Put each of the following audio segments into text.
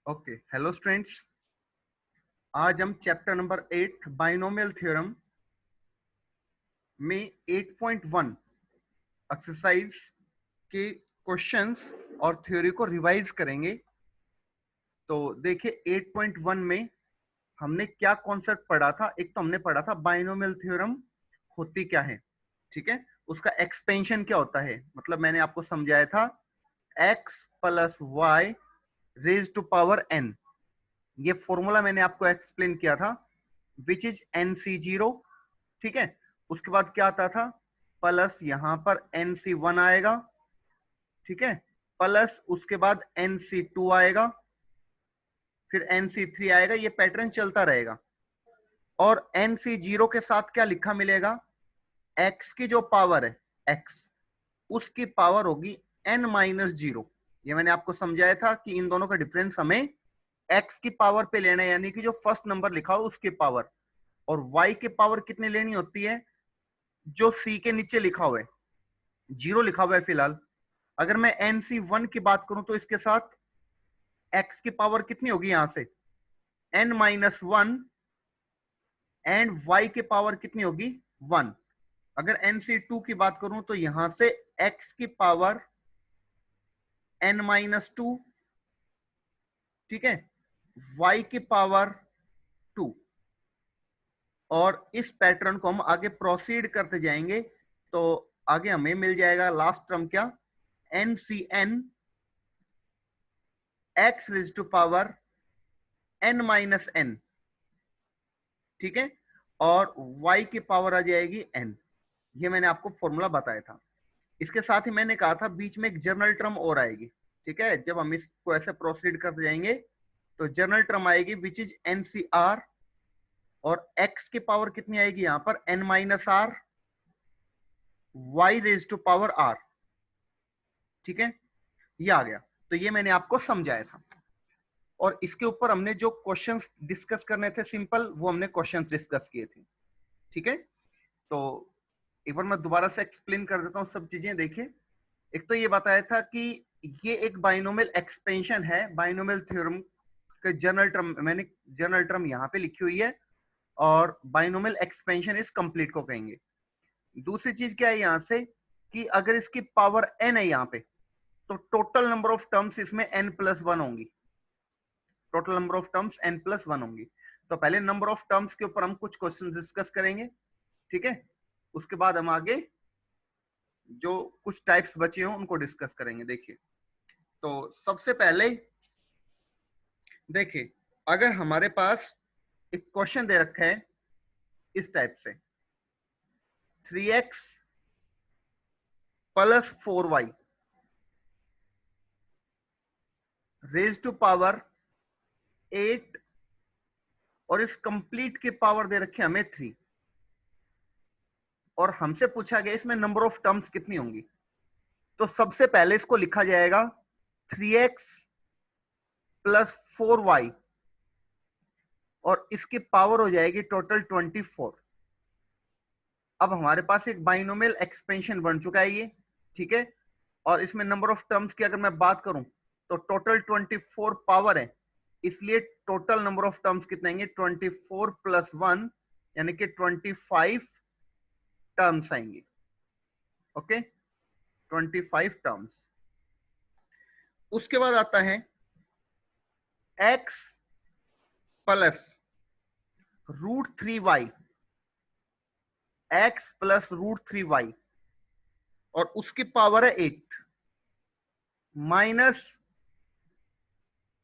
Okay, hello students. आज हम chapter number 8 binomial theorem में 8.1 एक्सरसाइज के क्वेश्चंस और थ्योरी को रिवाइज करेंगे। तो देखिए 8.1 में हमने क्या कॉन्सेप्ट पढ़ा था। एक तो हमने पढ़ा था बाइनोमियल थ्योरम होती क्या है, ठीक है, उसका एक्सपेंशन क्या होता है। मतलब मैंने आपको समझाया था x plus y raise to power n, ये फॉर्मूला मैंने आपको एक्सप्लेन किया था, विच इज NC0, ठीक है। उसके बाद क्या आता था, प्लस यहां पर NC1 आएगा, ठीक है, प्लस उसके बाद NC2 आएगा, फिर NC3 आएगा, ये पैटर्न चलता रहेगा। और NC0 के साथ क्या लिखा मिलेगा, x की जो पावर है x, उसकी पावर होगी n-0। ये मैंने आपको समझाया था कि इन दोनों का डिफरेंस हमें x की पावर पे लेना है, यानी कि जो फर्स्ट नंबर लिखा हो उसकी पावर, और y की पावर कितनी लेनी होती है, जो c के नीचे लिखा हुआ है, 0 लिखा हुआ है फिलहाल। अगर मैं NC1 की बात करूं तो इसके साथ x की पावर कितनी होगी, यहां से n-1, एंड y की पावर कितनी होगी 1। अगर NC2 की बात करूं तो यहां से x की पावर n-2, ठीक है, y की पावर 2। और इस पैटर्न को हम आगे प्रोसीड करते जाएंगे तो आगे हमें मिल जाएगा लास्ट टर्म क्या, NCn x raise to power n-n, ठीक है, और y की पावर आ जाएगी n। ये मैंने आपको फॉर्मूला बताया था। इसके साथ ही मैंने कहा था बीच में एक जर्नल टर्म और आएगी, ठीक है। जब हम इसको ऐसे प्रोसीड करते जाएंगे तो जर्नल टर्म आएगी विच इज NCr, और x की पावर कितनी आएगी यहां पर n-r, y raise to power r, ठीक है, ये आ गया। तो ये मैंने आपको समझाया था, और इसके ऊपर हमने जो क्वेश्चंस डिस्कस करने थे सिंपल, वो हमने क्वेश्चंस डिस्कस किए थे, ठीक है। तो एक बार मैं दोबारा से एक्सप्लेन कर देता हूँ सब चीजें। देखिए, एक तो ये बताया था कि ये एक बाइनोमियल एक्सपेंशन है, बाइनोमियल थ्योरम के जनरल टर्म, मैंने जनरल टर्म यहाँ पे लिखी हुई है, और बाइनोमियल एक्सपेंशन इस कंप्लीट को कहेंगे। दूसरी चीज क्या है यहाँ से, कि अगर इसकी पावर n है यहाँ पे, तो टोटल नंबर ऑफ टर्म्स इसमें n+1 होंगी, total number of terms n+1 होंगी। तो पहले नंबर ऑफ टर्म्स के ऊपर हम कुछ क्वेश्चन डिस्कस करेंगे, ठीक है। उसके बाद हम आगे जो कुछ टाइप्स बचे हो उनको डिस्कस करेंगे। देखिए, तो सबसे पहले देखिए, अगर हमारे पास एक क्वेश्चन दे रखा है इस टाइप से, 3x plus 4y raise to power 8, और इस कंप्लीट की पावर दे रखी है हमें 3, और हमसे पूछा गया इसमें नंबर ऑफ टर्म्स कितनी होंगी। तो सबसे पहले इसको लिखा जाएगा 3x प्लस 4y, और इसकी पावर हो जाएगी टोटल 24। अब हमारे पास एक बाइनोमियल एक्सपेंशन बन चुका है ये, ठीक है। और इसमें नंबर ऑफ टर्म्स की अगर मैं बात करूं तो टोटल 24 पावर है, इसलिए टोटल नंबर ऑफ टर्म्स कितने आएंगे, 24 प्लस 1, यानी कि 25 टर्म्स आएंगे। Okay, 25 terms. उसके बाद आता है x plus √3y, x plus √3y, और उसकी पावर है 8, माइनस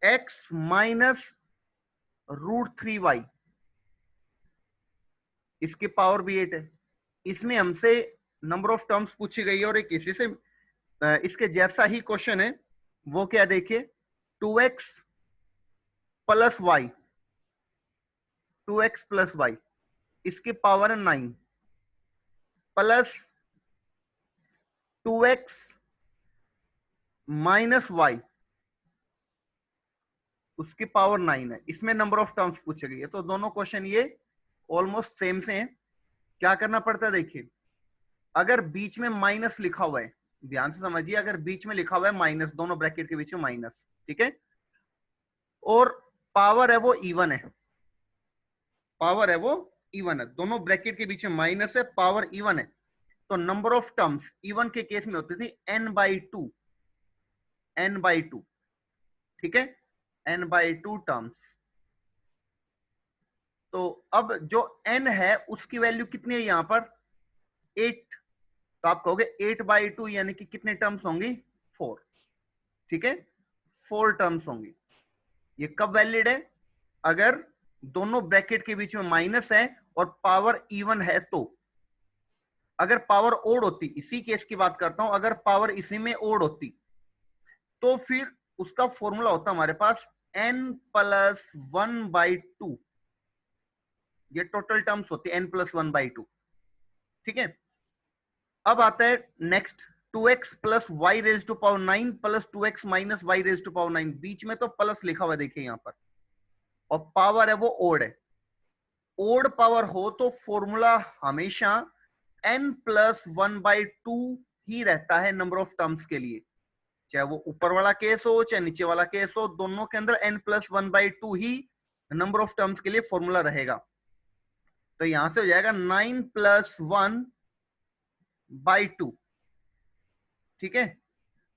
x माइनस √3y, इसकी पावर भी 8 है। इसमें हमसे नंबर ऑफ टर्म्स पूछी गई है, और एक इसी से इसके जैसा ही क्वेश्चन है, वो क्या देखिए, 2x plus y, 2x plus y, इसकी पावर है 9, प्लस 2x माइनस वाई, उसकी पावर 9 है। इसमें नंबर ऑफ टर्म्स पूछे गई है। तो दोनों क्वेश्चन ये ऑलमोस्ट सेम से हैं। क्या करना पड़ता है, देखिए, अगर बीच में माइनस लिखा हुआ है, ध्यान से समझिए, अगर बीच में लिखा हुआ है माइनस, दोनों ब्रैकेट के बीच में माइनस, ठीक है, और पावर है वो इवन है, पावर है वो इवन है, दोनों ब्रैकेट के बीच में माइनस है, पावर इवन है। तो नंबर ऑफ टर्म्स इवन के केस में होती थी n/2, n/2, ठीक है, n/2 टर्म्स। तो अब जो n है उसकी वैल्यू कितनी है यहां पर 8, तो आप कहोगे 8/2 यानी कि कितने टर्म्स होंगी 4, ठीक है, 4 टर्म्स होंगी। ये कब वैलिड है, अगर दोनों ब्रैकेट के बीच में माइनस है और पावर इवन है। तो अगर पावर ओड होती, इसी केस की बात करता हूं, अगर पावर इसी में ओड होती तो फिर उसका फॉर्मूला होता हमारे पास n+1/2, ये टोटल टर्म्स होती है n+1/2, ठीक है। अब आता है next 2x plus y raise to power 9 plus 2x minus y raise to power 9, बीच में तो प्लस लिखा हुआ देखिए यहां पर, और पावर है वो ओड है। ओड पावर हो तो फॉर्मूला हमेशा n+1/2 ही रहता है नंबर ऑफ टर्म्स के लिए, चाहे वो ऊपर वाला केस हो चाहे नीचे वाला केस हो, दोनों के अंदर n+1/2 he number of terms के लिए फॉर्मूला रहेगा। तो यहां से हो जाएगा 9+1/2, ठीक है,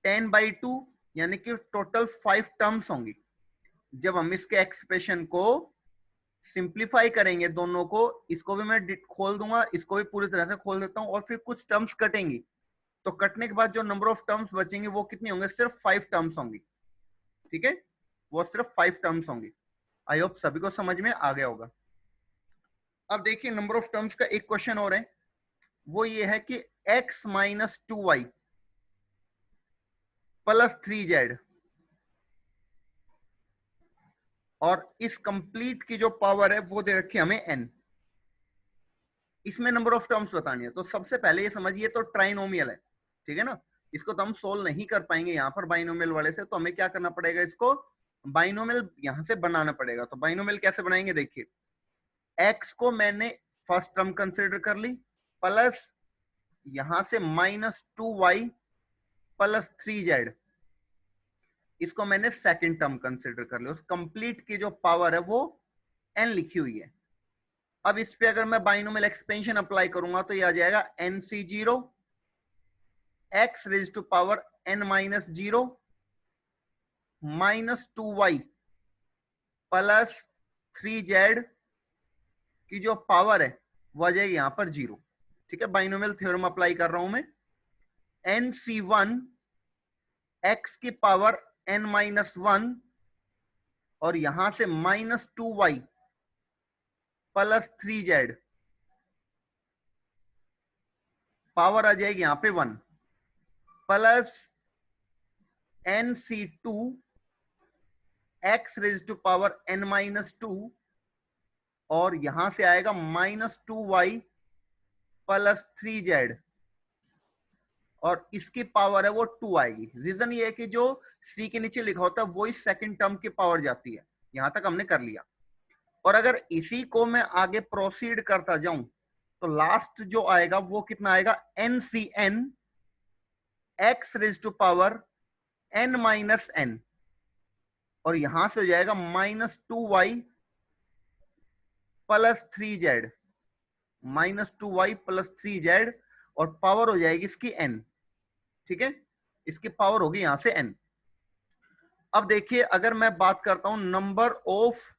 10/2 यानी कि टोटल 5 टर्म्स होंगी। जब हम इसके एक्सप्रेशन को सिंप्लीफाई करेंगे दोनों को, इसको भी मैं खोल दूंगा, इसको भी पूरी तरह से खोल देता हूं, और फिर कुछ टर्म्स कटेंगी, तो कटने के बाद जो नंबर ऑफ टर्म्स बचेंगे वो कितनी होंगे, सिर्फ 5 टर्म्स होंगी, ठीक है, वो सिर्फ 5 टर्म्स होंगी। आई होप सभी को समझ में आ गया होगा। अब देखिए नंबर ऑफ टर्म्स का एक क्वेश्चन और है, वो ये है कि x minus 2y plus 3z, और इस कंप्लीट की जो पावर है वो दे रखी हमें n, इसमें नंबर ऑफ टर्म्स बतानी है। तो सबसे पहले ये समझिए तो ट्राइनोमियल है, ठीक है ना, इसको तो हम सोल्व नहीं कर पाएंगे यहाँ पर बाइनोमियल वाले से, तो हमें क्या करना पड़ेगा, इसको बाइनोमियल यहां से बनाना पड़ेगा। तो बाइनोमियल कैसे बनाएंगे, देखिए x को मैंने फर्स्ट टर्म कंसिडर कर ली, प्लस यहां से -2y प्लस 3z, इसको मैंने सेकंड टर्म कंसिडर कर लिया। उस कंप्लीट की जो पावर है वो n लिखी हुई है। अब इस पे अगर मैं बाइनोमियल एक्सपेंशन अप्लाई करूंगा तो ये आ जाएगा nc0 x raise to power n-0 -2y plus 3z की जो पावर है वो आ जाएगी यहां पर 0, ठीक है। बाइनोमियल थ्योरम अप्लाई कर रहा हूं मैं, nc1 x की पावर n-1 और यहां से -2y प्लस 3z, पावर आ जाएगी यहां पे 1, plus nc2 x raise to power n-2 और यहां से आएगा -2y प्लस 3z, और इसकी पावर है वो 2 आएगी। रीजन ये है कि जो c के नीचे लिखा होता है वही सेकंड टर्म की पावर जाती है। यहां तक हमने कर लिया, और अगर इसी को मैं आगे प्रोसीड करता जाऊं तो लास्ट जो आएगा वो कितना आएगा, ncn x raise to power n-n, और यहां से हो जाएगा -2y plus 3z, -2y plus 3z, और पावर हो जाएगी इसकी n, ठीक है, इसकी पावर होगी यहां से n। अब देखिए अगर मैं बात करता हूं नंबर ऑफ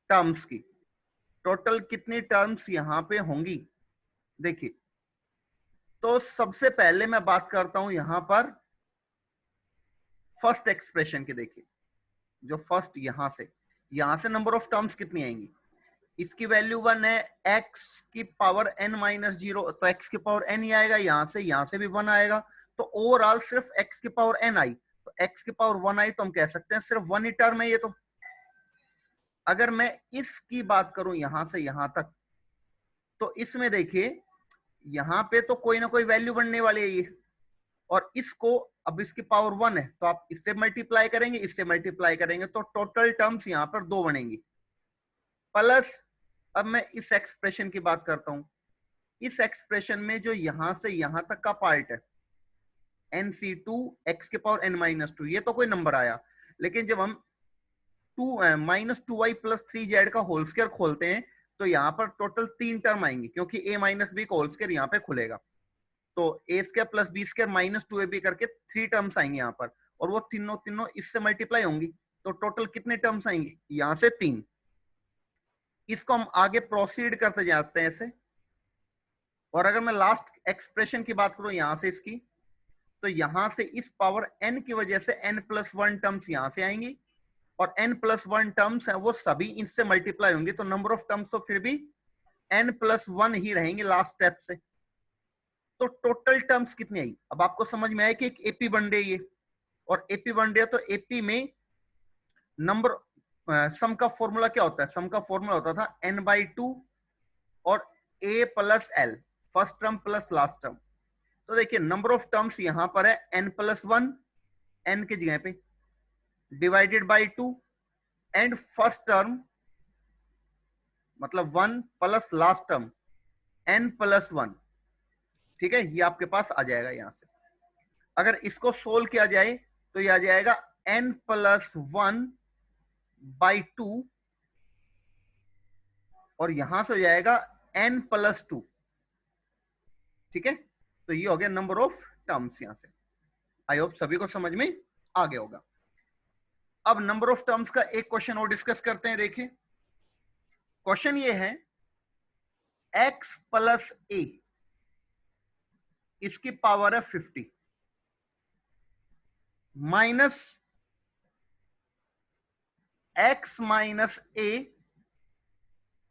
टर्म्स की, टोटल कितनी टर्म्स यहां पे होंगी, देखिए तो सबसे पहले मैं बात करता हूं यहां पर फर्स्ट एक्सप्रेशन की। देखिए जो फर्स्ट यहां से नंबर ऑफ टर्म्स कितनी आएंगी, इसकी वैल्यू 1 है, x की पावर n-0, तो x की पावर n ही आएगा, यहां से भी 1 आएगा, तो ओवरऑल सिर्फ x की पावर n आई, तो x की पावर 1 आई, तो हम कह सकते हैं सिर्फ 1 ही टर्म है ये। तो अगर मैं इसकी बात करूं यहां से यहां तक, तो इसमें देखिए यहां पे तो कोई ना कोई वैल्यू बनने वाली है ये, और इसको अब इसकी पावर 1 है तो आप इससे मल्टीप्लाई करेंगे, इससे मल्टीप्लाई करेंगे, तो टोटल टर्म्स यहां पर 2 बनेंगी। प्लस अब मैं इस एक्सप्रेशन की बात करता हूं, इस एक्सप्रेशन में जो यहां से यहां तक का पार्ट है nc2 x के पावर n-2, ये तो कोई नंबर आया, लेकिन जब हम -2y+3z का होल स्क्वायर खोलते हैं तो यहाँ पर टोटल 3 टर्म आएंगी, क्योंकि a-b का होल स्क्वायर यहाँ पे खुलेगा। तो a² + b² -2ab करके 3 टर्म्स आएंगे यहाँ पर, और वो तीनों तीनों इससे मल्टीप्लाई होंगी। तो टोटल कितने टर्म्स आएंगे? यहाँ से 3। इसको हम आगे प्रोसीड करते जाते हैं ऐसे। और अगर मैं लास्ट एक्सप्रेशन की बात करूं यहाँ से इसकी, तो यहां से इस पावर n की वजह से n+1 टर्म्स यहां से आएंगी, और n+1 टर्म्स है वो सभी इनसे मल्टीप्लाई होंगे। तो नंबर ऑफ टर्म्स तो फिर भी n+1 ही रहेंगे लास्ट स्टेप से। तो टोटल टर्म्स कितनी आई? अब आपको समझ में आया कि एक एपी बन रही है, और एपी बन रही है तो एपी में नंबर सम का फॉर्मूला क्या होता है? सम का फॉर्मूला होता था n/2 और a + l, first term plus last term. तो देखिए नंबर ऑफ टर्म्स यहां पर है n+1, n की जगह पे, divided by 2, and first term मतलब 1 प्लस लास्ट टर्म n+1। ठीक है, ये आपके पास आ जाएगा यहां से। अगर इसको सोल्व किया जाए तो ये आ जाएगा n+1/2, और यहां से हो जाएगा n+2। ठीक है, तो ये हो गया नंबर ऑफ टर्म्स यहां से। आई होप सभी को समझ में आ गया होगा। अब नंबर ऑफ टर्म्स का एक क्वेश्चन और डिस्कस करते हैं। देखिए क्वेश्चन ये है, x + a, इसकी पावर है 50, माइनस x - a,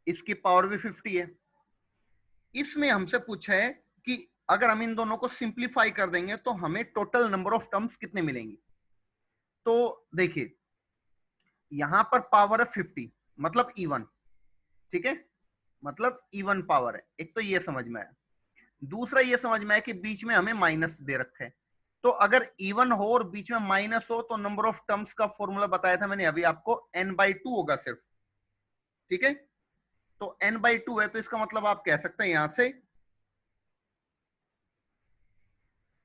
इसकी पावर भी 50 है। इसमें हमसे पूछा है कि अगर हम इन दोनों को सिंप्लीफाई कर देंगे तो हमें टोटल नंबर ऑफ टर्म्स कितने मिलेंगे। तो देखिए यहां पर पावर है 50, मतलब इवन। ठीक है, मतलब इवन पावर है। एक तो ये समझ में आया। दूसरा ये समझ में आया कि बीच में हमें माइनस दे रखा है। तो अगर इवन हो और बीच में माइनस हो तो नंबर ऑफ टर्म्स का फॉर्मूला बताया था मैंने अभी आपको, n/2 होगा सिर्फ। ठीक है, तो n/2 है, तो इसका मतलब आप कह सकते हैं यहां से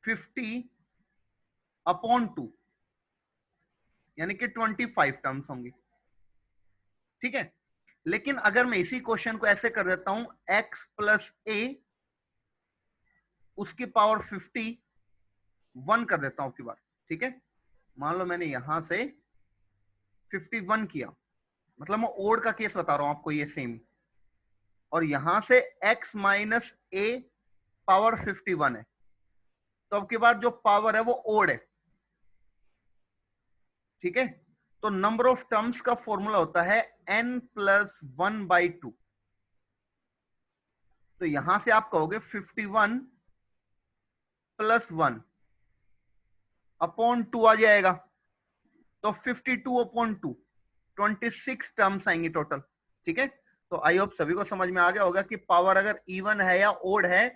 50/2, यानी कि 25 टर्म्स होंगी। ठीक है, लेकिन अगर मैं इसी क्वेश्चन को ऐसे कर देता हूं, x + a, उसकी पावर 51 कर देता हूं की बार। ठीक है, मान लो मैंने यहां से 51 किया, मतलब मैं ओड का केस बता रहा हूं आपको, ये सेम। और यहां से x - a पावर 51 है, तो अब की बार जो पावर है वो ओड है। ठीक है, तो नंबर ऑफ टर्म्स का फॉर्मूला होता है n+1/2। तो यहां से आप कहोगे 51 + 1/2 आ जाएगा, तो 52/2, 26 टर्म्स आएंगी टोटल। ठीक है, तो आई होप सभी को समझ में आ गया होगा कि पावर अगर इवन है या ओड है,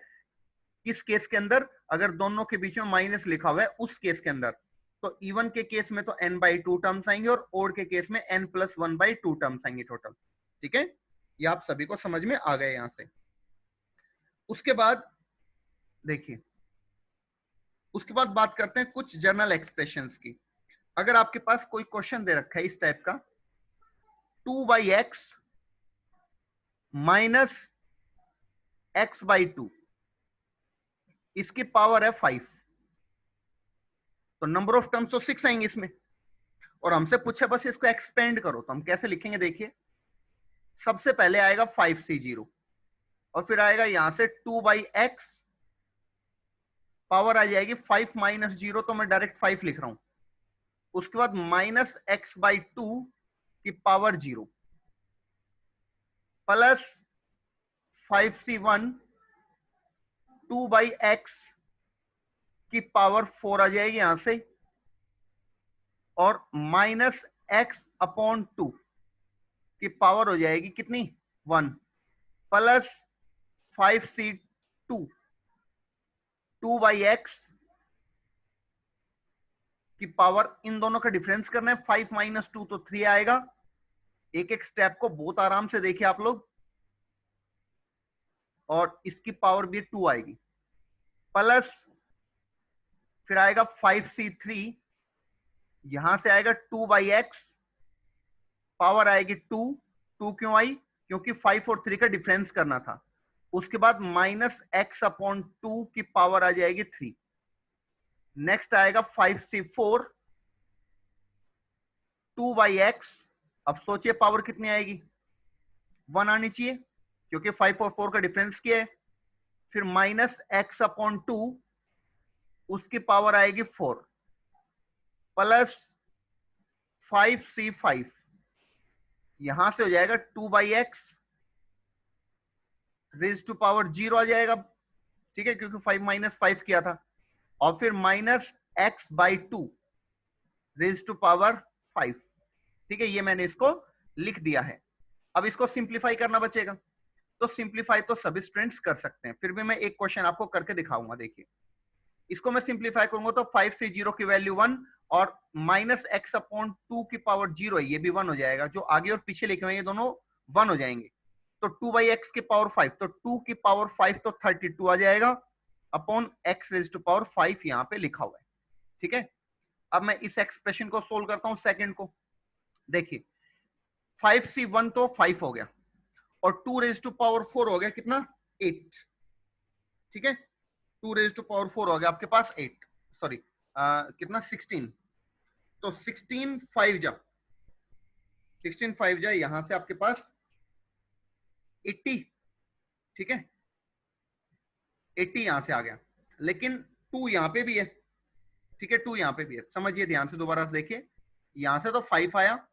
किस केस के अंदर, अगर दोनों के बीच में माइनस लिखा हुआ है उस केस के अंदर। तो इवन के केस में तो n/2 टर्म्स आएंगे, और ओड के केस में n+1/2 टर्म्स आएंगे टोटल। ठीक है, ये आप सभी को समझ में आ गए यहां से। उसके बाद देखिए, उसके बाद बात करते हैं कुछ जनरल एक्सप्रेशंस की। अगर आपके पास कोई क्वेश्चन दे रखा है इस टाइप का, 2/x - x/2, इसकी पावर है 5, तो नंबर ऑफ टर्म्स तो 6 आएंगे इसमें, और हमसे पूछा बस इसको एक्सपेंड करो। तो हम कैसे लिखेंगे? देखिए सबसे पहले आएगा 5c0, और फिर आएगा यहां से 2/x, पावर आ जाएगी 5 - 0, तो मैं डायरेक्ट 5 लिख रहा हूं। उसके बाद -x/2 की पावर 0, प्लस 5c1 2/x की पावर 4 आ जाएगी यहां से, और -x/2 की पावर हो जाएगी कितनी? 1, प्लस 5c2 2/x की पावर, इन दोनों का डिफरेंस करना है। 5 - 2 तो 3 आएगा। एक एक स्टेप को बहुत आराम से देखिए आप लोग, और इसकी पावर भी 2 आएगी, प्लस फिर आएगा 5c3 यहां से आएगा 2/x, पावर आएगी 2। 2 क्यों आई? क्योंकि 5 और 3 का डिफरेंस करना था। उसके बाद -x/2 की पावर आ जाएगी 3। नेक्स्ट आएगा 5c4 2/x। अब सोचिए पावर कितनी आएगी? 1 आनी चाहिए, क्योंकि 5 और 4 का डिफरेंस क्या है। फिर -x/2, उसकी पावर आएगी 4, प्लस 5c5। यहां से हो जाएगा 2/x रेज टू पावर 0 आ जाएगा, ठीक है, क्योंकि 5 - 5 किया था। और फिर -x/2 रेज टू पावर 5। ठीक है, ये मैंने इसको लिख दिया है। अब इसको सिंप्लीफाई करना बचेगा, तो सिंप्लीफाई तो सभी स्टूडेंट्स कर सकते हैं, फिर भी मैं एक क्वेश्चन आपको करके दिखाऊंगा। देखिए, इसको मैं सिंप्लीफाई करूंगा तो 5 से 0 की वैल्यू 1 और -x/2 की पावर 0 है, ये भी 1 हो जाएगा। जो आगे और पीछे लिखे हुए हैं ये दोनों 1 हो जाएंगे। तो 2/x की पावर 5, तो 2 की पावर 5 तो 32 आ जाएगा upon x raise to power 5 यहाँ पे लिखा हुआ है। ठीक है, अब मैं इस एक्सप्रेशन को सोल्व करता हूं, सेकंड को। देखिए 5c1 तो 5 हो गया और 2 रेज टू पावर 4 हो गया कितना? 8। ठीक है, 2 रेज टू पावर 4 हो गया आपके पास 8, सॉरी कितना 16। तो 16 5 जा यहां से आपके पास 80। ठीक है, 80 यहां से आ गया, लेकिन 2 यहां पे भी है। ठीक है, 2 यहां पे भी है, समझिए ध्यान से, दोबारा से देखिए। यहां से तो 5 आया,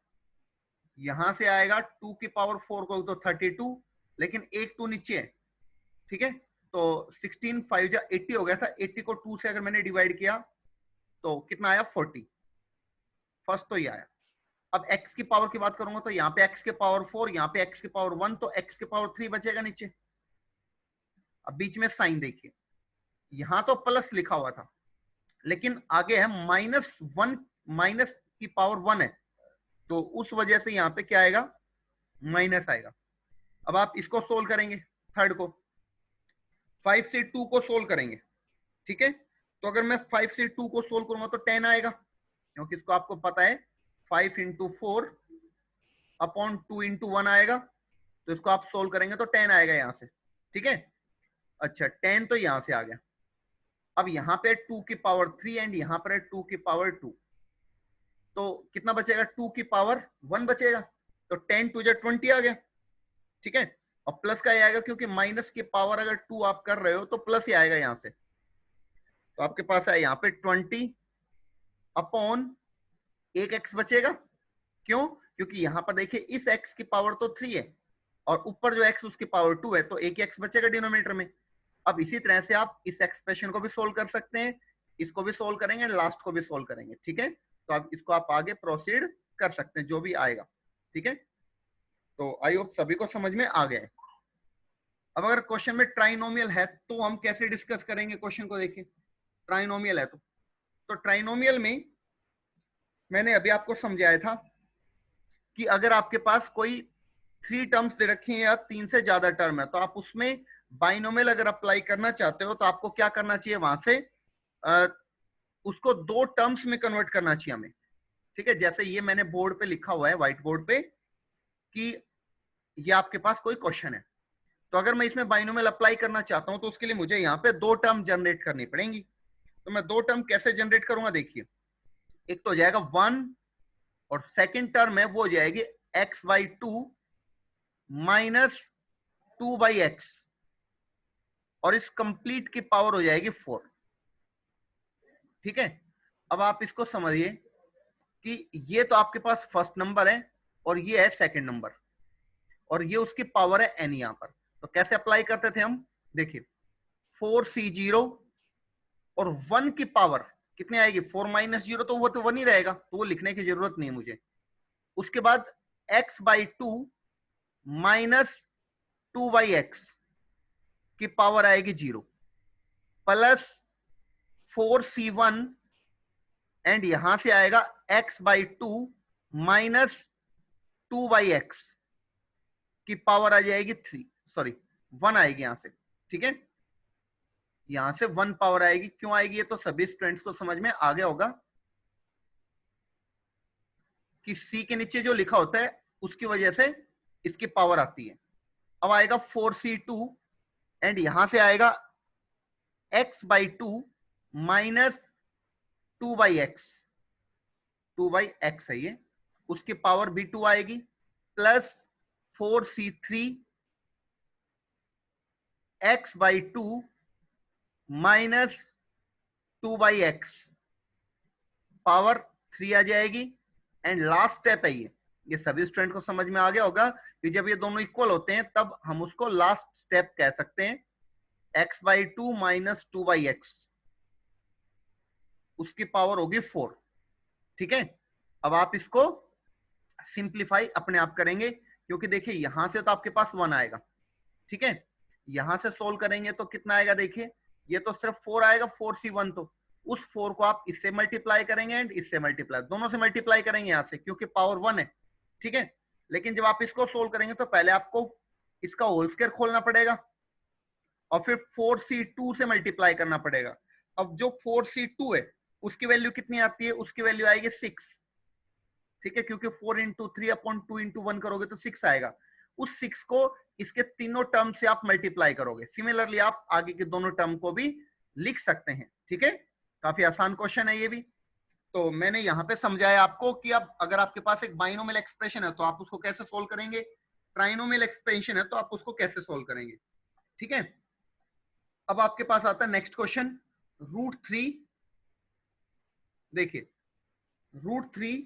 यहां से आएगा 2 की पावर 4 को तो 32, लेकिन एक 2 नीचे है। ठीक है, तो 16 5 जा 80 हो गया था। 80 को 2 से अगर मैंने डिवाइड किया तो कितना आया? 40। फर्स्ट तो ये आया। अब x की पावर की बात करूंगा तो यहाँ पे x के पावर 4, यहाँ पे x के पावर 1, तो x के पावर 3 बचेगा नीचे। अब बीच में साइन देखिए, यहां तो प्लस लिखा हुआ था, लेकिन आगे है -1, माइनस की पावर 1 है, तो उस वजह से यहाँ पे क्या आएगा? माइनस आएगा। अब आप इसको सोल्व करेंगे, थर्ड को 5 से 2 को सोल्व करेंगे। ठीक है, तो अगर मैं 5 से 2 को सोल्व करूंगा तो 10 आएगा, क्योंकि इसको आपको पता है 5 × 4 अपॉन 2 × 1 आएगा, तो इसको आप सोल्व करेंगे तो 10 आएगा यहां से। ठीक है, अच्छा 10 तो यहां से आ गया। अब यहां पे 2 की पावर 3 एंड यहां पर है 2 की पावर 2, तो कितना बचेगा? 2 की पावर 1 बचेगा, तो 10 2 जा 20 आ गया। ठीक है, और प्लस का ही आएगा, क्योंकि माइनस की पावर अगर 2 आप कर रहे हो तो प्लस ही आएगा यहां से। तो आपके पास है यहाँ पे 20 अपॉन एक एक्स बचेगा। क्यों? क्योंकि यहां पर देखिए इस x की पावर तो 3 है और ऊपर जो x उसकी पावर 2 है, तो एक x बचेगा डिनोमिनेटर में। अब इसी तरह से आप इस एक्सप्रेशन को भी सोल्व कर सकते हैं, इसको भी सोल्व करेंगे, लास्ट को भी सोल्व करेंगे। ठीक है, तो आप इसको आप आगे प्रोसीड कर सकते हैं, जो भी आएगा। ठीक है, तो आई होप सभी को समझ में आ गया है। अब अगर क्वेश्चन में ट्राइनोमियल है तो हम कैसे डिस्कस करेंगे? क्वेश्चन को देखिए, ट्राइनोमियल है तो ट्राइनोमियल में मैंने अभी आपको समझाया था कि अगर आपके पास कोई 3 टर्म्स दे रखी हैं या 3 से ज्यादा टर्म है, तो आप उसमें बाइनोमियल अगर अप्लाई करना चाहते हो तो आपको क्या करना चाहिए? वहां से उसको 2 टर्म्स में कन्वर्ट करना चाहिए हमें। ठीक है, जैसे ये मैंने बोर्ड पे लिखा हुआ है, व्हाइट बोर्ड पे, कि ये आपके पास कोई क्वेश्चन है, तो अगर मैं इसमें बाइनोमियल अप्लाई करना चाहता हूं तो उसके लिए मुझे यहाँ पे 2 टर्म जनरेट करनी पड़ेंगी। तो मैं 2 टर्म कैसे जनरेट करूंगा? देखिए, एक तो हो जाएगा 1 और सेकेंड टर्म है वो हो जाएगी x/2 माइनस 2/x, और इस कंप्लीट की पावर हो जाएगी 4। ठीक है, अब आप इसको समझिए कि ये तो आपके पास फर्स्ट नंबर है और ये है सेकंड नंबर, और ये उसकी पावर है n यहां पर। तो कैसे अप्लाई करते थे हम? देखिए 4c0 और 1 की पावर कितनी आएगी? 4 - 0, तो वो तो 1 ही रहेगा, तो वो लिखने की जरूरत नहीं है मुझे। उसके बाद x/2 माइनस 2/x की पावर आएगी 0, प्लस 4c1 एंड यहां से आएगा x/2 माइनस 2/x की पावर आ जाएगी 3, सॉरी 1 आएगी यहां से। ठीक है, यहां से 1 पावर आएगी। क्यों आएगी? ये तो सभी स्टूडेंट्स को समझ में आ गया होगा। कि सी के नीचे जो लिखा होता है उसकी वजह से इसकी पावर आती है। अब आएगा 4c2 एंड यहां से आएगा x/2 माइनस 2/x, 2/x है ये, उसकी पावर भी 2 आएगी, plus 4c3 x/2 minus 2/x, power 3 आ जाएगी। एंड लास्ट स्टेप है ये सभी स्टूडेंट को समझ में आ गया होगा कि जब ये दोनों इक्वल होते हैं तब हम उसको लास्ट स्टेप कह सकते हैं, x/2 माइनस 2/x, उसकी पावर होगी 4। ठीक है, अब आप इसको सिंप्लीफाई अपने आप करेंगे, क्योंकि देखिए यहां से तो आपके पास 1 आएगा। ठीक है, यहां से सोल्व करेंगे तो कितना आएगा, देखिए ये तो सिर्फ 4 आएगा, 4c1, तो उस 4 को आप इससे मल्टीप्लाई करेंगे एंड इससे मल्टीप्लाई, दोनों से मल्टीप्लाई करेंगे यहां से, क्योंकि पावर 1 है। ठीक है, लेकिन जब आप इसको सोल्व करेंगे तो पहले आपको इसका होल स्क्वायर खोलना पड़ेगा और फिर 4c2 से मल्टीप्लाई करना पड़ेगा। अब जो 4c2 है उसकी वैल्यू कितनी आती है, उसकी वैल्यू आएगी 6। ठीक है, क्योंकि 4 इंटू 3/2 इंटू 1 करोगे तो 6 आएगा। उस 6 को इसके तीनों टर्म से आप मल्टीप्लाई करोगे। सिमिलरली आप आगे के दोनों टर्म को भी लिख सकते हैं। ठीक है, काफी आसान क्वेश्चन है ये भी। तो मैंने यहाँ पे समझाया आपको कि अब अगर आपके पास एक बाइनोमियल एक्सप्रेशन है तो आप उसको कैसे सोल्व करेंगे, ट्राइनोमियल एक्सप्रेशन है तो आप उसको कैसे सोल्व करेंगे। ठीक है, अब आपके पास आता है नेक्स्ट क्वेश्चन, √3। देखिए √3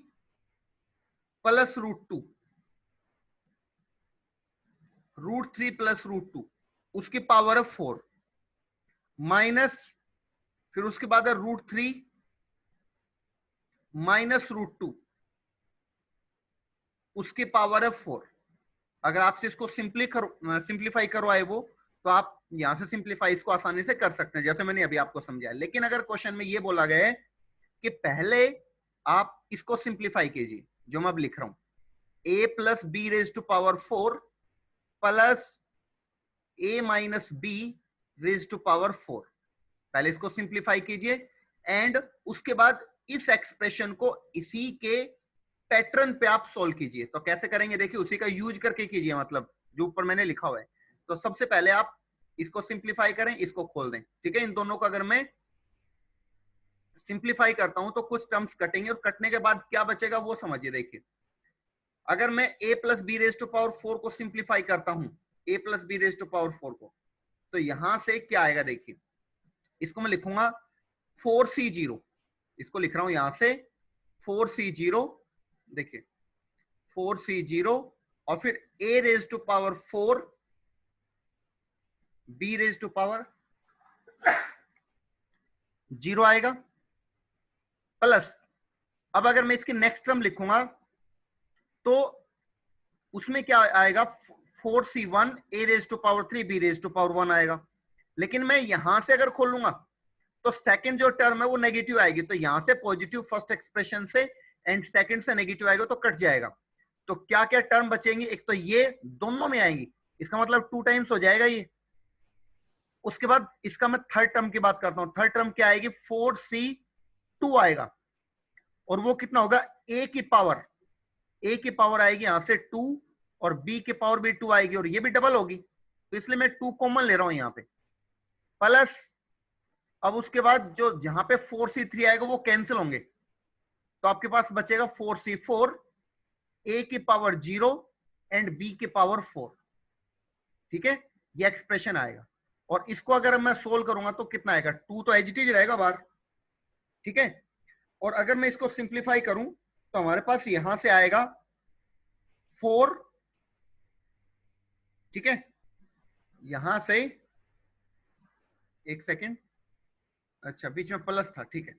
प्लस √2, √3 प्लस √2, उसकी पावर है 4, माइनस फिर उसके बाद है √3 माइनस √2, उसकी पावर है 4। अगर आपसे इसको सिंप्लीफाई करवाए वो, तो आप यहां से सिंप्लीफाई इसको आसानी से कर सकते हैं, जैसे मैंने अभी आपको समझाया। लेकिन अगर क्वेश्चन में ये बोला गया है कि पहले आप इसको सिंप्लीफाई कीजिए, जो मैं अब लिख रहा हूं, a plus b raise to power 4 plus a minus b raise to power 4, पहले इसको सिंप्लीफाई कीजिए एंड उसके बाद इस एक्सप्रेशन को इसी के पैटर्न पे आप सोल्व कीजिए। तो कैसे करेंगे, देखिए उसी का यूज करके कीजिए, मतलब जो ऊपर मैंने लिखा हुआ है। तो सबसे पहले आप इसको सिंप्लीफाई करें, इसको खोल दें। ठीक है, इन दोनों को अगर मैं सिंप्लीफाई करता हूं तो कुछ टर्म्स कटेंगे और कटने के बाद क्या बचेगा वो समझिए। देखिए अगर मैं a plus b raise to power 4 को सिंप्लीफाई करता हूं, a plus b raise to power 4 को, तो यहां से क्या आएगा, देखिए इसको मैं लिखूंगा 4c0, इसको लिख रहा हूं यहां से 4c0, देखिए 4c0 और फिर a raise to power 4 b raise to power 0 आएगा, प्लस अब अगर मैं इसकी नेक्स्ट टर्म लिखूंगा तो उसमें क्या आएगा, 4c1 a raise to power 3 b raise to power 1 आएगा। लेकिन मैं यहां से अगर खोलूंगा तो सेकंड जो टर्म है वो नेगेटिव आएगी, तो यहां से पॉजिटिव फर्स्ट एक्सप्रेशन से एंड सेकंड से नेगेटिव आएगा तो कट जाएगा। तो क्या क्या टर्म बचेंगे, एक तो ये दोनों में आएंगी, इसका मतलब 2 टाइम्स हो जाएगा ये। उसके बाद इसका मैं थर्ड टर्म की बात करता हूं, थर्ड टर्म क्या आएगी, 4c2 आएगा और वो कितना होगा, a की पावर आएगी यहां से 2 और b की पावर भी 2 आएगी और ये भी डबल होगी, तो इसलिए मैं 2 कॉमन ले रहा हूं यहां पे, प्लस अब उसके बाद जो जहां पे 4c3 आएगा वो कैंसिल होंगे, तो आपके पास बचेगा 4c4 a की पावर 0 एंड b की पावर 4। ठीक है, ये एक्सप्रेशन आएगा और इसको अगर मैं सोल्व करूंगा तो कितना आएगा, 2 तो एज इट इज रहेगा बाहर। ठीक है, और अगर मैं इसको सिंप्लीफाई करूं तो हमारे पास यहां से आएगा 4, ठीक है, यहां से एक सेकेंड, अच्छा बीच में प्लस था, ठीक है,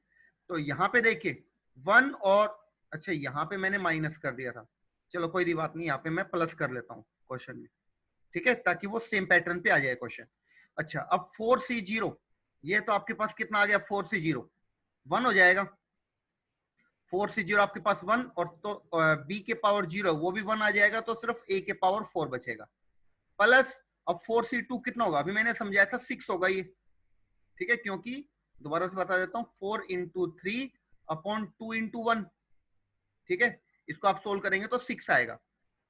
तो यहां पे देखिए 1 और अच्छा यहां पे मैंने माइनस कर दिया था, चलो कोई बात नहीं, यहाँ पे मैं प्लस कर लेता हूं क्वेश्चन में। ठीक है, ताकि वो सेम पैटर्न पे आ जाए क्वेश्चन। अच्छा अब 4c0, ये तो आपके पास कितना आ गया, 4c0 1 हो जाएगा, 4c0 आपके पास 1 और तो b के पावर 0 वो भी 1 आ जाएगा, तो सिर्फ a के पावर 4 बचेगा, प्लस अब 4c2 कितना होगा, अभी मैंने समझाया था 6 होगा ये। ठीक है, क्योंकि दोबारा से बता देता हूं 4 इंटू 3 अपॉन 2 इंटू 1। ठीक है, इसको आप सोल्व करेंगे तो 6 आएगा,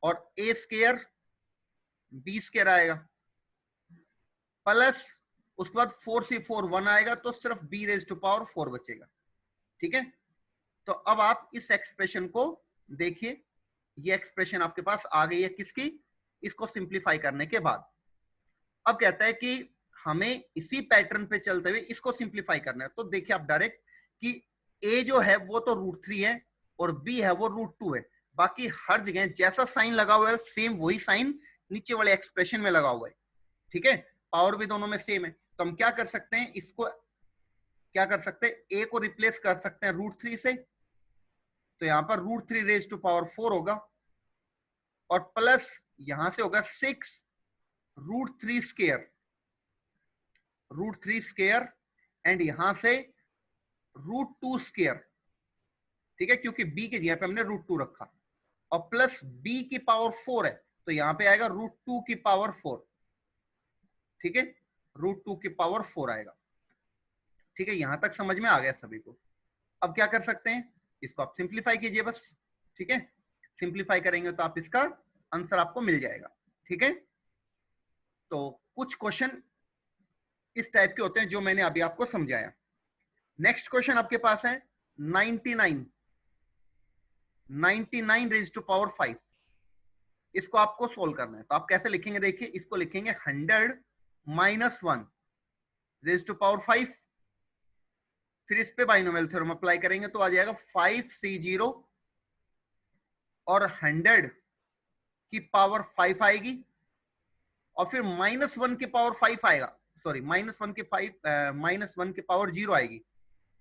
और ए स्क्वायर बी स्क्वायर आएगा, प्लस उसके बाद 4c4 1 आएगा, तो सिर्फ b रेज टू पावर 4 बचेगा। ठीक है, तो अब आप इस एक्सप्रेशन को देखिए, ये एक्सप्रेशन आपके पास आ गई है किसकी, इसको सिंप्लीफाई करने के बाद। अब कहता है कि हमें इसी पैटर्न पे चलते हुए इसको सिंप्लीफाई करना है। तो देखिए आप डायरेक्ट कि a जो है वो तो √3 है और b है वो √2 है, बाकी हर जगह जैसा साइन लगा हुआ है सेम वही साइन नीचे वाले एक्सप्रेशन में लगा हुआ है। ठीक है, पावर भी दोनों में सेम है, तो हम क्या कर सकते हैं, इसको क्या कर सकते हैं, a को रिप्लेस कर सकते हैं √3 से, तो यहां पर √3 रेज टू पावर 4 होगा, और प्लस यहां से होगा 6 √3 स्क्वायर, √3 स्क्वायर, एंड यहां से √2 स्क्वायर। ठीक है, क्योंकि b की जगह पे हमने √2 रखा, और प्लस b की पावर 4 है, तो यहां पे आएगा √2 की पावर 4। ठीक है, √2 की पावर 4 आएगा। ठीक है, यहां तक समझ में आ गया सभी को। अब क्या कर सकते हैं, इसको आप सिंप्लीफाई कीजिए बस। ठीक है, सिंप्लीफाई करेंगे तो आप इसका आंसर आपको मिल जाएगा। ठीक है, तो कुछ क्वेश्चन इस टाइप के होते हैं जो मैंने अभी आपको समझाया। नेक्स्ट क्वेश्चन आपके पास है 99 रेज टू पावर 5। इसको आपको सोल्व करना है, तो आप कैसे लिखेंगे, देखिए इसको लिखेंगे 100 - 1 रेज टू पावर 5, फिर इस पे बाइनोमियल थ्योरम अप्लाई करेंगे तो आ जाएगा 5c0, और 100 की पावर 5 आएगी, और फिर -1 की पावर 5 आएगा, सॉरी -1 की पावर 0 आएगी।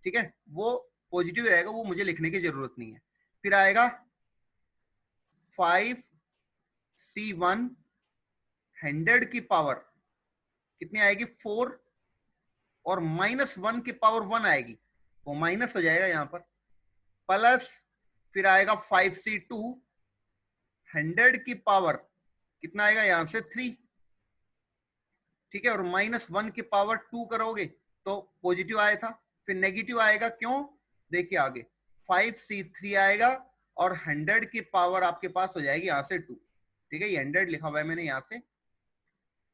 ठीक है, वो पॉजिटिव रहेगा, वो मुझे लिखने की जरूरत नहीं है। फिर आएगा 5c1, 100 की पावर कितनी आएगी 4, और -1 की पावर 1 आएगी, वो माइनस हो जाएगा यहाँ पर, प्लस फिर आएगा 5c2, 100 की पावर कितना आएगा यहां से 3। ठीक है, और -1 की पावर 2 करोगे तो पॉजिटिव आया था, फिर नेगेटिव आएगा, क्यों, देखिए आगे 5c3 आएगा, और 100 की पावर आपके पास हो जाएगी यहां से 2। ठीक है, ये 100 लिखा हुआ है मैंने यहां से,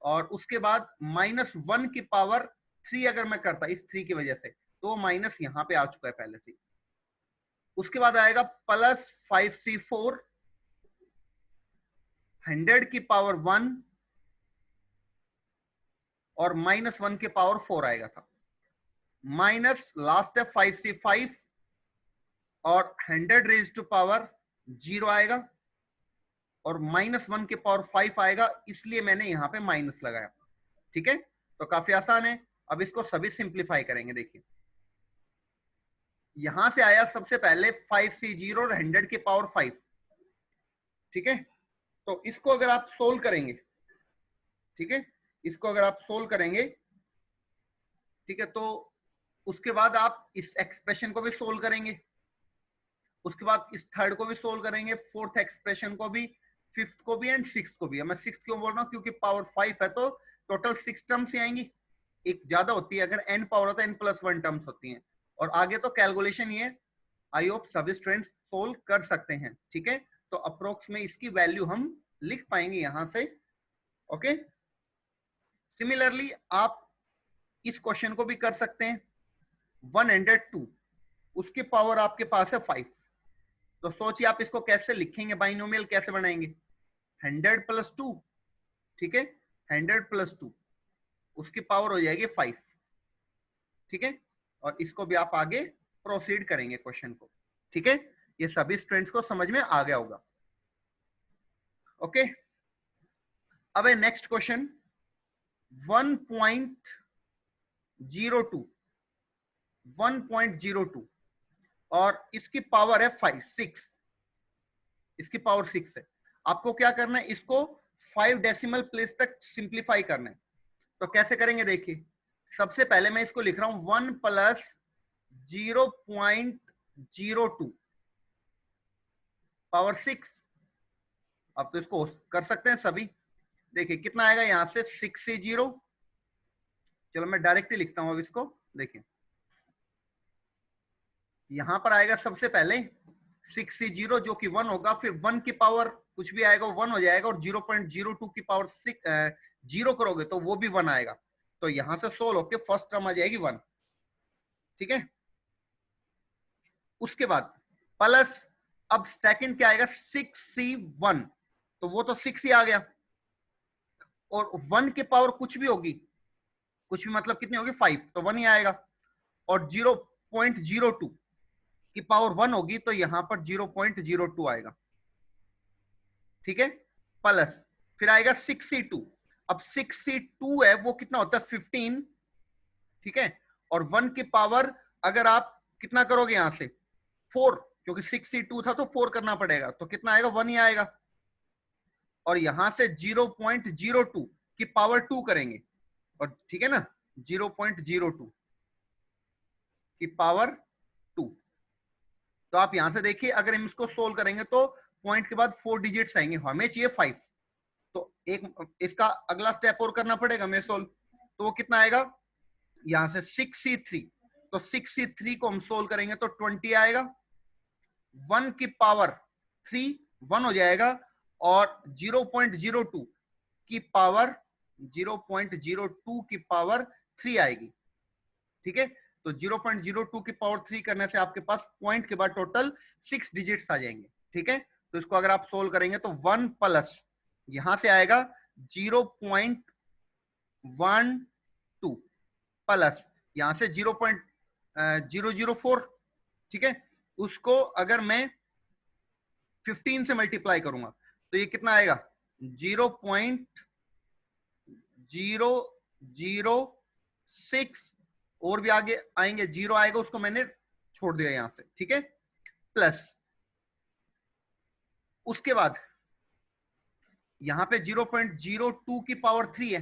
और उसके बाद -1 की पावर 3 अगर मैं करता इस 3 की वजह से, तो माइनस यहां पे आ चुका है पहले से। उसके बाद आएगा प्लस 5c4, 100 की पावर 1, और -1 की पावर 4 आएगा था, माइनस लास्ट है 5c5, और 100 रेज टू पावर 0 आएगा, और -1 की पावर 5 आएगा, इसलिए मैंने यहां पे माइनस लगाया। ठीक है, तो काफी आसान है। अब इसको सभी सिंप्लीफाई करेंगे। देखिए यहां से आया सबसे पहले 5c0 और 100 की पावर 5। ठीक है, तो इसको अगर आप सोल्व करेंगे, ठीक है, इसको अगर आप सोल्व करेंगे, ठीक है, तो उसके बाद आप इस एक्सप्रेशन को भी सोल्व करेंगे, उसके बाद इस थर्ड को भी सोल्व करेंगे, फोर्थ एक्सप्रेशन को भी, फिफ्थ को भी, एंड सिक्स्थ को भी। मैं सिक्स्थ क्यों बोल रहा हूँ, क्योंकि पावर 5 है तो टोटल 6 टर्म्स ही आएंगी, एक ज्यादा होती है, अगर n पावर होता है n+1 टर्म्स होती हैं, और आगे तो कैलकुलेशन ये आई होप सभी स्टूडेंट्स सोल्व कर सकते हैं। ठीक है, तो अप्रोक्स में इसकी वैल्यू हम लिख पाएंगे यहां से। ओके, सिमिलरली आप इस क्वेश्चन को भी कर सकते हैं, 102, उसकी पावर आपके पास है 5, तो सोचिए आप इसको कैसे लिखेंगे, बाइनोमियल कैसे बनाएंगे, 100 + 2। ठीक है, 100 + 2, उसकी पावर हो जाएगी 5। ठीक है, और इसको भी आप आगे प्रोसीड करेंगे क्वेश्चन को। ठीक है, ये सभी स्टूडेंट्स को समझ में आ गया होगा। ओके, अब है नेक्स्ट क्वेश्चन 1.02, और इसकी पावर है 6, इसकी पावर 6 है। आपको क्या करना है, इसको 5 डेसिमल प्लेस तक सिंप्लीफाई करना है। तो कैसे करेंगे, देखिए सबसे पहले मैं इसको लिख रहा हूं 1 + 0.02 पावर 6। अब तो इसको कर सकते हैं सभी। देखिए कितना आएगा यहां से 6c0, चलो मैं डायरेक्ट ही लिखता हूं अब इसको। देखिए यहां पर आएगा सबसे पहले 6C0 जो कि 1 होगा, फिर 1 की पावर कुछ भी आएगा वो 1 हो जाएगा, और 0.02 की पावर 0 करोगे तो वो भी 1 आएगा। तो यहां से सोल्व होके फर्स्ट टर्म आ जाएगी 1। ठीक है, उसके बाद प्लस, अब सेकंड क्या आएगा 6C1, तो वो तो 6 ही आ गया, और 1 की पावर कुछ भी होगी, कुछ भी मतलब कितनी होगी 5, तो 1 ही आएगा, और 0.02 की पावर 1 होगी तो यहां पर 0.02 आएगा। ठीक है, प्लस फिर आएगा 6C2, अब 6C2 है वो कितना होता है 15। ठीक है, और 1 की पावर अगर आप कितना करोगे यहां से 4, क्योंकि 6C2 था तो 4 करना पड़ेगा, तो कितना आएगा 1 ही आएगा, और यहां से 0.02 की पावर 2 करेंगे, और ठीक है ना 0.02 की पावर 2। तो आप यहां से देखिए अगर हम इसको सोल्व करेंगे तो पॉइंट के बाद 4 डिजिट्स आएंगे, हमें चाहिए 5, तो एक इसका अगला स्टेप और करना पड़ेगा हमें सोल्व, तो वो कितना आएगा यहां से 6C3, तो 6C3 को हम सोल्व करेंगे तो 20 आएगा, 1 की पावर 3 1 हो जाएगा, और 0.02 की पावर 0.02 की पावर 3 आएगी। ठीक है, तो 0.02 की पावर 3 करने से आपके पास पॉइंट के बाद टोटल 6 डिजिट्स आ जाएंगे। ठीक है, तो इसको अगर आप सोल्व करेंगे तो 1 प्लस यहां से आएगा 0.12 प्लस यहां से 0.004। ठीक है, उसको अगर मैं 15 से मल्टीप्लाई करूंगा तो ये कितना आएगा 0.006, और भी आगे आएंगे जीरो आएगा, उसको मैंने छोड़ दिया यहां से। ठीक है, प्लस उसके बाद यहां पे 0.02 की पावर 3 है।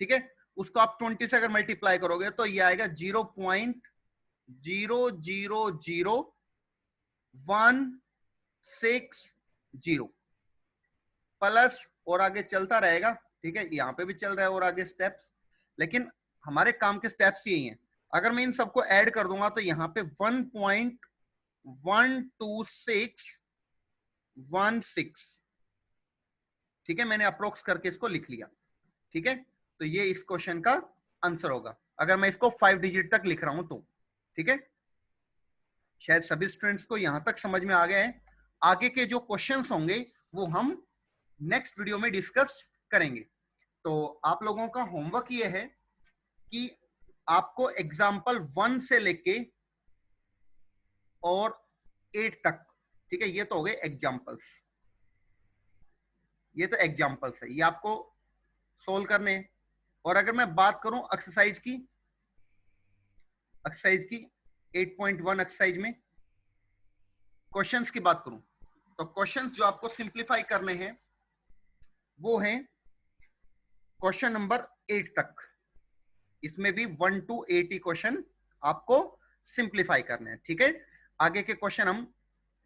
ठीक है, उसको आप 20 से अगर मल्टीप्लाई करोगे तो ये आएगा 0.0000160 प्लस, और आगे चलता रहेगा। ठीक है, यहाँ पे भी चल रहा है और आगे स्टेप्स, लेकिन हमारे काम के स्टेप्स यही हैं। अगर मैं इन सबको ऐड कर दूंगा तो यहाँ पे 1.12616। ठीक है, मैंने अप्रोक्स करके इसको लिख लिया। ठीक है, तो ये इस क्वेश्चन का आंसर होगा अगर मैं इसको 5 डिजिट तक लिख रहा हूं तो। ठीक है, शायद सभी स्टूडेंट्स को यहां तक समझ में आ गया है। आगे के जो क्वेश्चंस होंगे वो हम नेक्स्ट वीडियो में डिस्कस करेंगे। तो आप लोगों का होमवर्क ये है कि आपको एग्जाम्पल 1 से लेके और 8 तक, ठीक है, ये तो हो गए एग्जाम्पल्स, ये तो एग्जाम्पल्स है, ये आपको सोल्व करने हैं। और अगर मैं बात करूं एक्सरसाइज की 8.1 एक्सरसाइज में क्वेश्चंस की बात करूं तो क्वेश्चंस जो आपको सिंप्लीफाई करने हैं वो हैं क्वेश्चन नंबर 8 तक। इसमें भी 1 to 8 क्वेश्चन आपको सिंप्लीफाई करने हैं। ठीक है, आगे के क्वेश्चन हम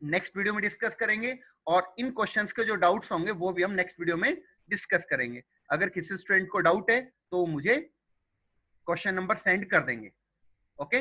नेक्स्ट वीडियो में डिस्कस करेंगे, और इन क्वेश्चंस के जो डाउट्स होंगे वो भी हम नेक्स्ट वीडियो में डिस्कस करेंगे। अगर किसी स्टूडेंट को डाउट है तो मुझे क्वेश्चन नंबर सेंड कर देंगे। ओके।